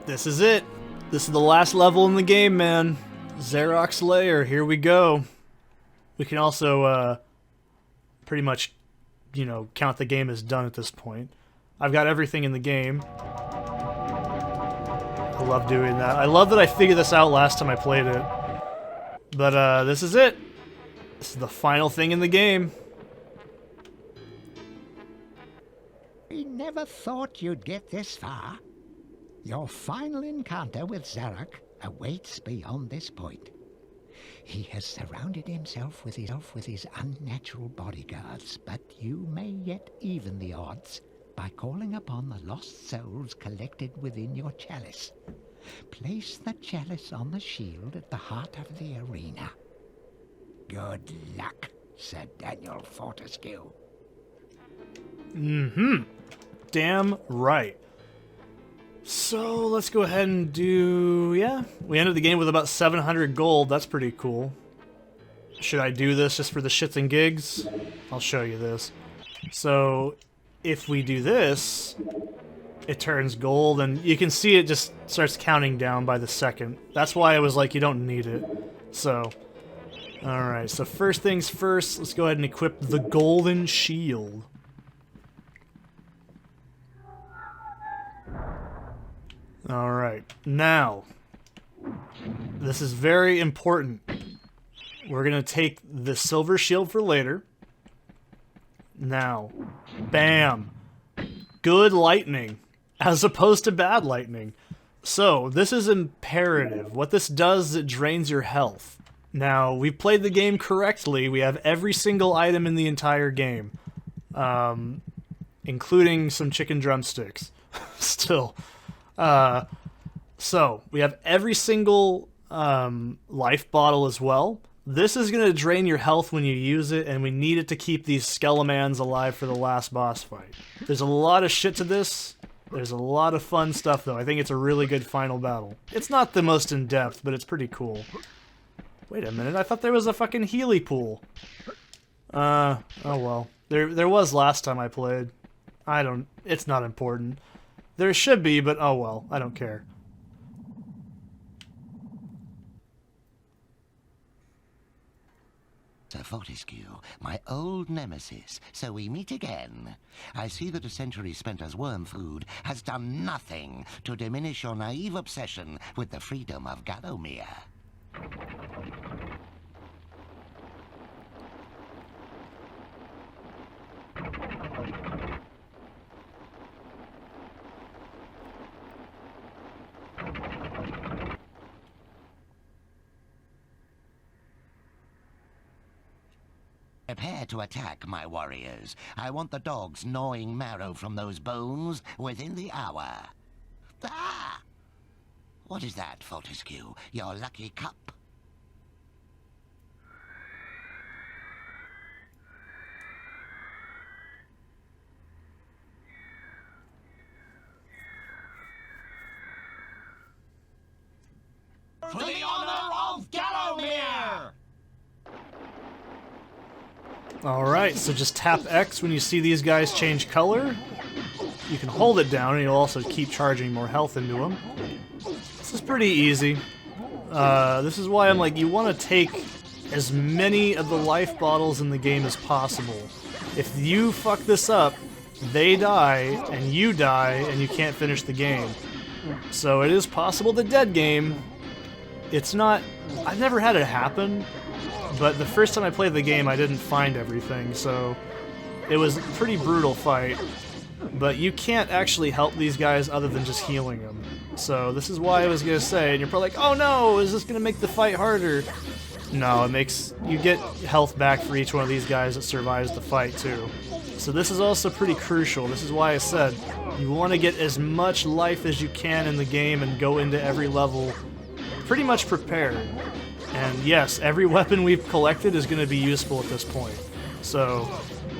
This is it. This is the last level in the game, man. Xerox layer, here we go. We can also, pretty much, you know, count the game as done at this point. I've got everything in the game. I love doing that. I love that I figured this out last time I played it. But, this is it. This is the final thing in the game. We never thought you'd get this far. Your final encounter with Zarok awaits beyond this point. He has surrounded himself with his unnatural bodyguards, but you may yet even the odds by calling upon the lost souls collected within your chalice. Place the chalice on the shield at the heart of the arena. Good luck, Sir Daniel Fortesque. Mm-hmm. Damn right. So, let's go ahead and do... yeah, we ended the game with about 700 gold. That's pretty cool. Should I do this just for the shits and gigs? I'll show you this. So, if we do this, it turns gold, and you can see it just starts counting down by the second. That's why I was like, you don't need it. So, alright, so first things first, let's go ahead and equip the golden shield. Alright, now, this is very important. We're going to take the silver shield for later. Now, bam, good lightning, as opposed to bad lightning. So, this is imperative. What this does is it drains your health. Now, we've played the game correctly. We have every single item in the entire game, including some chicken drumsticks. Still. So, we have every single life bottle as well. This is going to drain your health when you use it, and we need it to keep these Skelemans alive for the last boss fight. There's a lot of shit to this. There's a lot of fun stuff, though. I think it's a really good final battle. It's not the most in-depth, but it's pretty cool. Wait a minute, I thought there was a fucking Healy pool. Oh well. There was last time I played. It's not important. There should be, but oh well, I don't care. Sir Fortesque, my old nemesis, so we meet again. I see that a century spent as worm food has done nothing to diminish your naive obsession with the freedom of Gallowmere. Prepare to attack, my warriors. I want the dogs gnawing marrow from those bones within the hour. Ah! What is that, Fortesque? Your lucky cup? For the honor of Gallowmere! Alright, so just tap X when you see these guys change color. You can hold it down and you'll also keep charging more health into them. This is pretty easy. This is why I'm like, you want to take as many of the life bottles in the game as possible. If you fuck this up, they die, and you die, and you can't finish the game. So it is possible to dead game. It's not... I've never had it happen. But the first time I played the game, I didn't find everything, so it was a pretty brutal fight. But you can't actually help these guys other than just healing them. So this is why I was going to say, and you're probably like, oh no, is this going to make the fight harder? No, it makes... you get health back for each one of these guys that survives the fight, too. So this is also pretty crucial. This is why I said, you want to get as much life as you can in the game and go into every level pretty much prepared. And yes, every weapon we've collected is going to be useful at this point. So,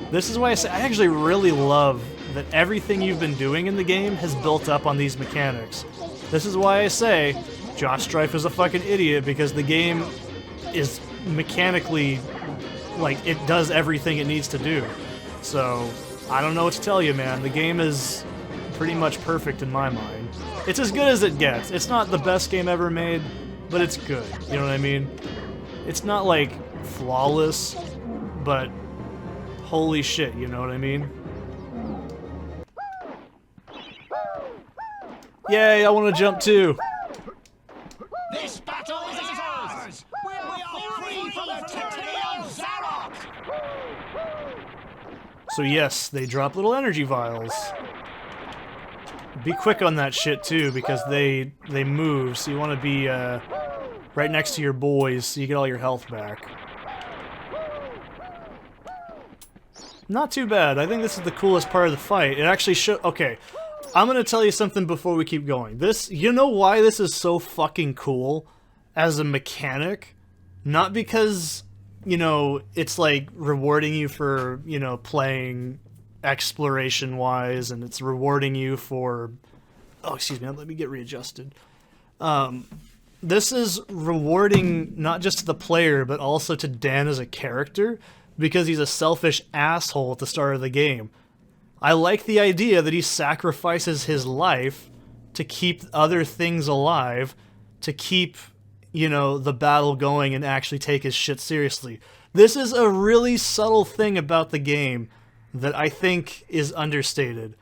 this is why I say I actually really love that everything you've been doing in the game has built up on these mechanics. This is why I say Josh Strife is a fucking idiot, because the game is mechanically, like, it does everything it needs to do. So, I don't know what to tell you, man. The game is pretty much perfect in my mind. It's as good as it gets. It's not the best game ever made, but it's good. You know what I mean? It's not like flawless, but holy shit, you know what I mean? Yay, I want to jump too. This battle is ours! We are free from the tyranny of Zarok! So yes, they drop little energy vials. Be quick on that shit too, because they move, so you want to be right next to your boys so you get all your health back. Not too bad. I think this is the coolest part of the fight. It actually okay, I'm gonna tell you something before we keep going. You know why this is so fucking cool as a mechanic? Not because, you know, it's like rewarding you for, you know, playing exploration-wise, and it's rewarding you for... Oh, excuse me, let me get readjusted. This is rewarding not just to the player, but also to Dan as a character, because he's a selfish asshole at the start of the game. I like the idea that he sacrifices his life to keep other things alive, to keep, you know, the battle going and actually take his shit seriously. This is a really subtle thing about the game that I think is understated.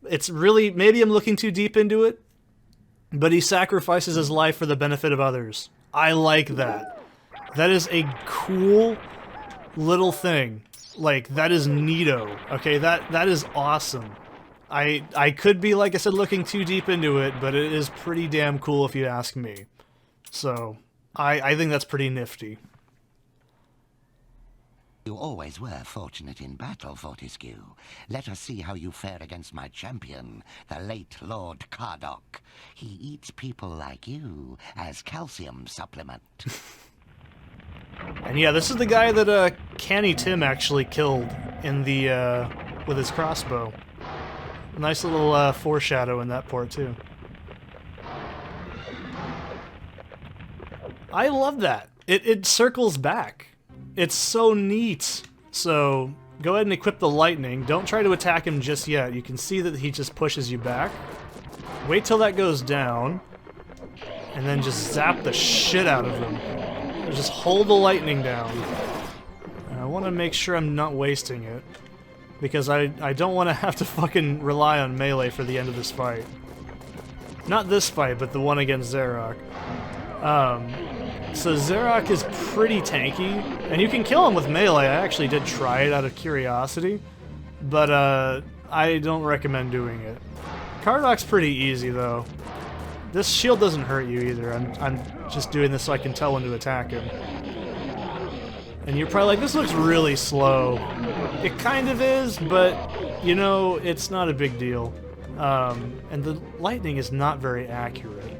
It's really, maybe I'm looking too deep into it, but he sacrifices his life for the benefit of others. I like that. That is a cool little thing. Like, that is neato, okay? That is awesome. I could be, like I said, looking too deep into it, but it is pretty damn cool if you ask me. So, I think that's pretty nifty. You always were fortunate in battle, Fortesque. Let us see how you fare against my champion, the late Lord Cardok. He eats people like you as calcium supplement. And yeah, this is the guy that Canny Tim actually killed in the with his crossbow. Nice little foreshadow in that part too. I love that. It circles back. It's so neat. So go ahead and equip the lightning. Don't try to attack him just yet. You can see that he just pushes you back. Wait till that goes down, and then just zap the shit out of him. Just hold the lightning down. And I want to make sure I'm not wasting it, because I don't want to have to fucking rely on melee for the end of this fight. Not this fight, but the one against Zarok. So Zarok is pretty tanky, and you can kill him with melee. I actually did try it out of curiosity, but I don't recommend doing it. Cardok's pretty easy though. This shield doesn't hurt you either. I'm just doing this so I can tell when to attack him. And you're probably like, this looks really slow. It kind of is, but you know, it's not a big deal. And the lightning is not very accurate.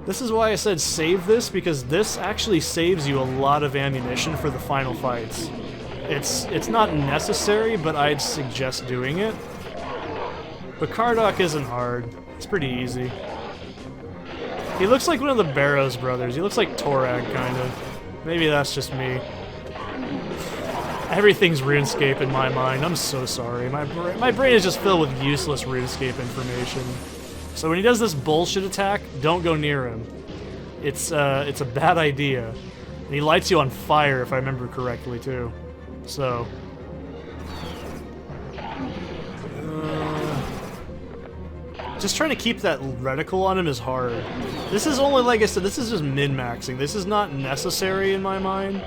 This is why I said save this, because this actually saves you a lot of ammunition for the final fights. It's not necessary, but I'd suggest doing it. But Cardok isn't hard. It's pretty easy. He looks like one of the Barrows brothers. He looks like Torag, kind of. Maybe that's just me. Everything's RuneScape in my mind. I'm so sorry. My brain is just filled with useless RuneScape information. So when he does this bullshit attack, don't go near him. It's a bad idea. And he lights you on fire, if I remember correctly, too. So... just trying to keep that reticle on him is hard. This is only, like I said, this is just min-maxing. This is not necessary in my mind,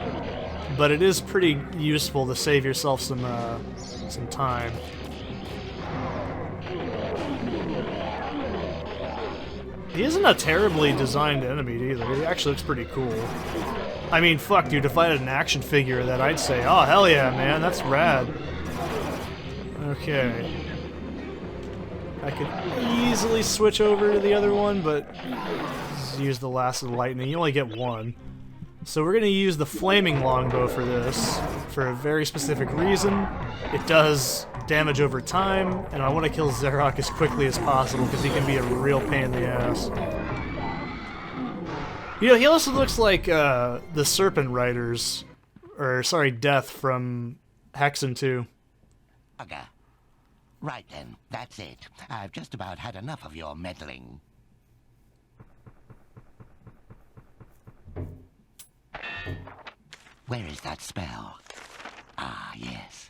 but it is pretty useful to save yourself some time. He isn't a terribly designed enemy either. He actually looks pretty cool. I mean, fuck, dude, if I had an action figure of that, I'd say, oh, hell yeah, man, that's rad. Okay. I could easily switch over to the other one, but just use the last of the lightning. You only get one. So we're going to use the flaming longbow for this, for a very specific reason. It does damage over time, and I want to kill Zarok as quickly as possible, because he can be a real pain in the ass. You know, he also looks like the Serpent Riders, or sorry, Death from Hexen 2. Okay. Right then, that's it. I've just about had enough of your meddling. Where is that spell? Ah, yes.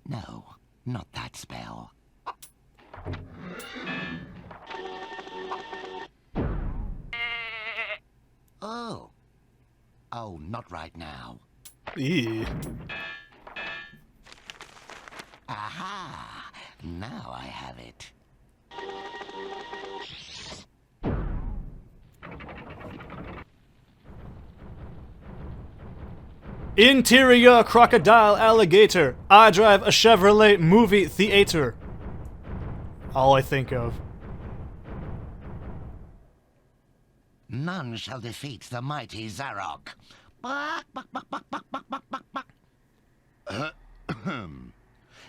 No, not that spell. Oh. Oh, not right now. Eee. Aha! Now I have it. Interior crocodile alligator. I drive a Chevrolet movie theater. All I think of. None shall defeat the mighty Zarok.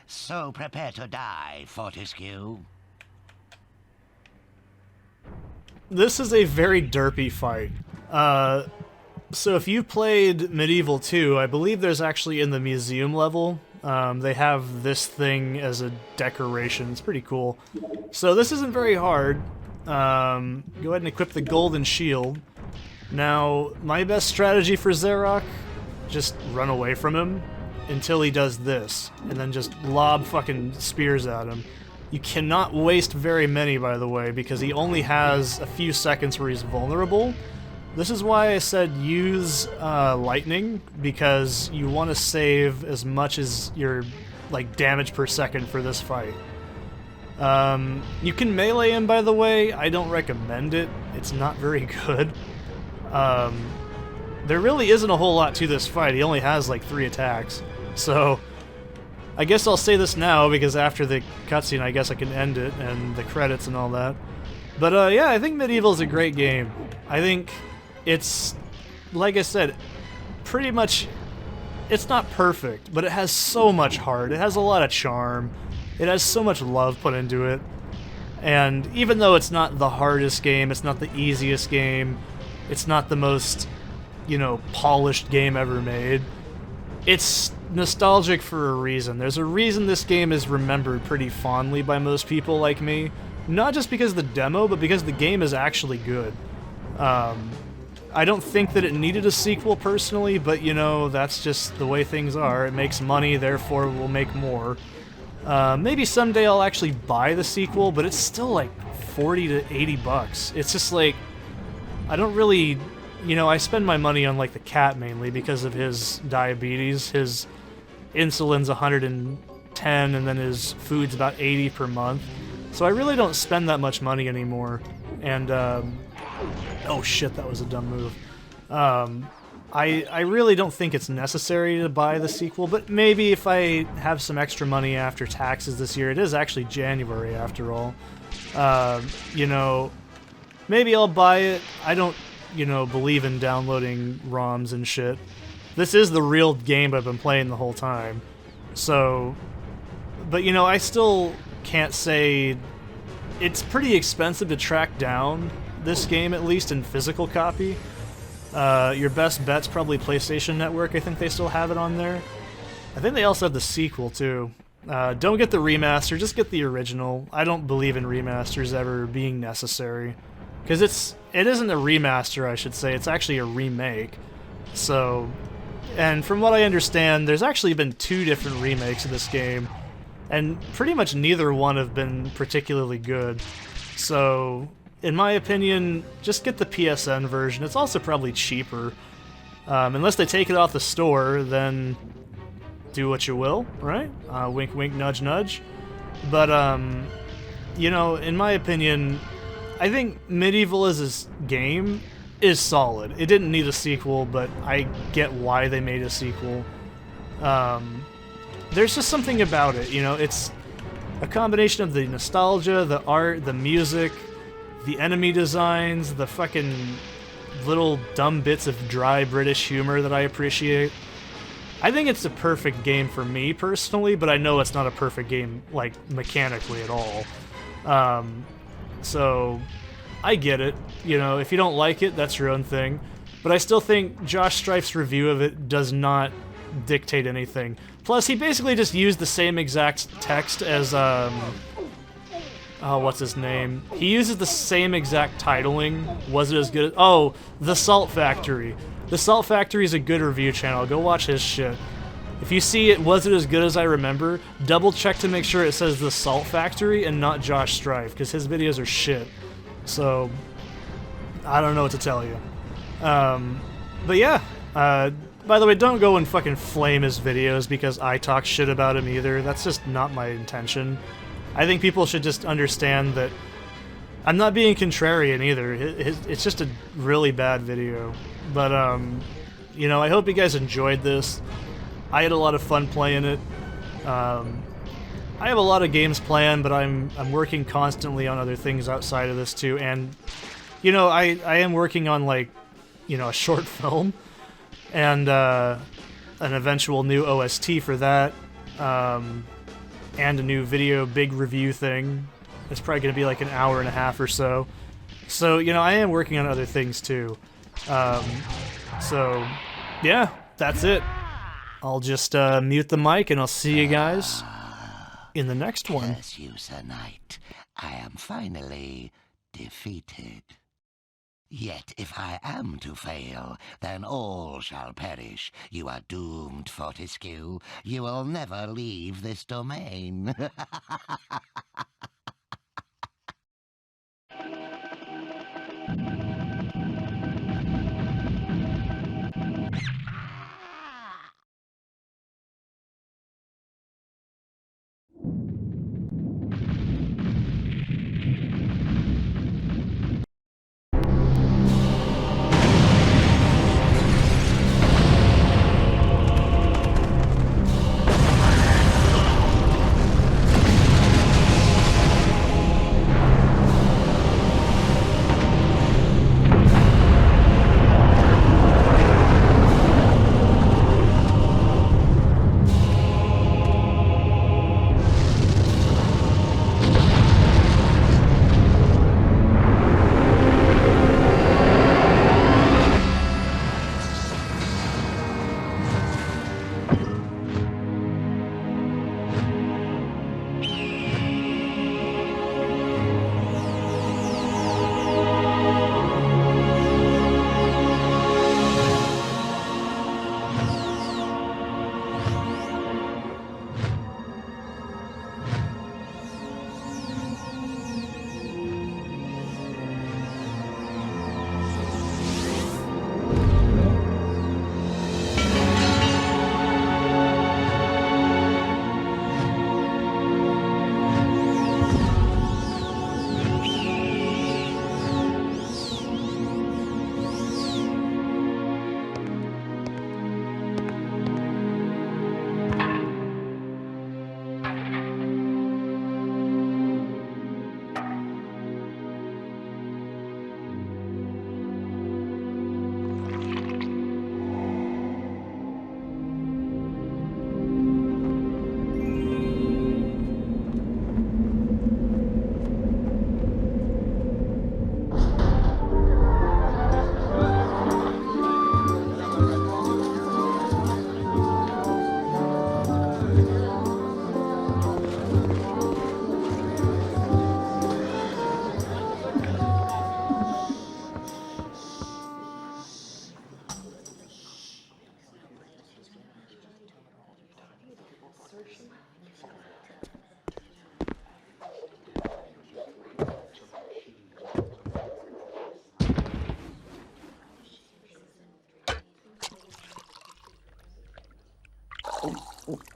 So prepare to die, Fortesque. This is a very derpy fight. So if you played MediEvil 2, I believe there's actually in the museum level, they have this thing as a decoration. It's pretty cool. So this isn't very hard. Go ahead and equip the golden shield. Now, my best strategy for Zarok, just run away from him until he does this, and then just lob fucking spears at him. You cannot waste very many, by the way, because he only has a few seconds where he's vulnerable. This is why I said use lightning, because you want to save as much as your damage per second for this fight. You can melee him, by the way. I don't recommend it. It's not very good. There really isn't a whole lot to this fight. He only has like 3 attacks. So I guess I'll say this now, because after the cutscene I guess I can end it, and the credits and all that. But yeah, I think MediEvil is a great game. I think it's, like I said, pretty much, it's not perfect, but it has so much heart. It has a lot of charm. It has so much love put into it. And even though it's not the hardest game, it's not the easiest game, it's not the most, you know, polished game ever made, it's nostalgic for a reason. There's a reason this game is remembered pretty fondly by most people like me. Not just because of the demo, but because the game is actually good. I don't think that it needed a sequel personally, but you know, that's just the way things are. It makes money, therefore we'll make more. Maybe someday I'll actually buy the sequel, but it's still like 40 to 80 bucks. It's just like, I don't really, you know, I spend my money on like the cat mainly because of his diabetes. His insulin's 110, and then his food's about 80 per month. So I really don't spend that much money anymore. And, oh shit, that was a dumb move. I really don't think it's necessary to buy the sequel, but maybe if I have some extra money after taxes this year, it is actually January after all, you know, maybe I'll buy it. I don't, you know, believe in downloading ROMs and shit. This is the real game I've been playing the whole time. So, but you know, I still can't say, it's pretty expensive to track down this game, at least in physical copy. Your best bet's probably PlayStation Network. I think they still have it on there. I think they also have the sequel too. Don't get the remaster, just get the original. I don't believe in remasters ever being necessary, because it isn't a remaster, I should say. It's actually a remake. So, and from what I understand, there's actually been 2 different remakes of this game, and pretty much neither one have been particularly good. So, in my opinion, just get the PSN version. It's also probably cheaper. Unless they take it off the store, then do what you will, right? Wink, wink, nudge, nudge. But, you know, in my opinion, I think MediEvil as a game is solid. It didn't need a sequel, but I get why they made a sequel. There's just something about it, you know? It's a combination of the nostalgia, the art, the music, the enemy designs, the fucking little dumb bits of dry British humor that I appreciate. I think it's a perfect game for me personally, but I know it's not a perfect game, like, mechanically at all. So, I get it. You know, if you don't like it, that's your own thing. But I still think Josh Strife's review of it does not dictate anything. Plus, he basically just used the same exact text as, oh, what's his name? He uses the same exact titling. Was it as good as... Oh, The Salt Factory. The Salt Factory is a good review channel. Go watch his shit. If you see it, was it as good as I remember, double check to make sure it says The Salt Factory and not Josh Strife, because his videos are shit. So, I don't know what to tell you. But yeah, by the way, don't go and fucking flame his videos because I talk shit about him either. That's just not my intention. I think people should just understand that I'm not being contrarian either. It's just a really bad video. But, you know, I hope you guys enjoyed this. I had a lot of fun playing it. I have a lot of games planned, but I'm working constantly on other things outside of this too. And, you know, I am working on, like, you know, a short film and an eventual new OST for that. And a new video big review thing. It's probably going to be like an hour and a half or so. So, you know, I am working on other things too. So, yeah, that's it. I'll just mute the mic and I'll see you guys in the next one. Curse you, Sir Knight. I am finally defeated. Yet if I am to fail, then all shall perish. You are doomed, Fortesque. You will never leave this domain. Oh.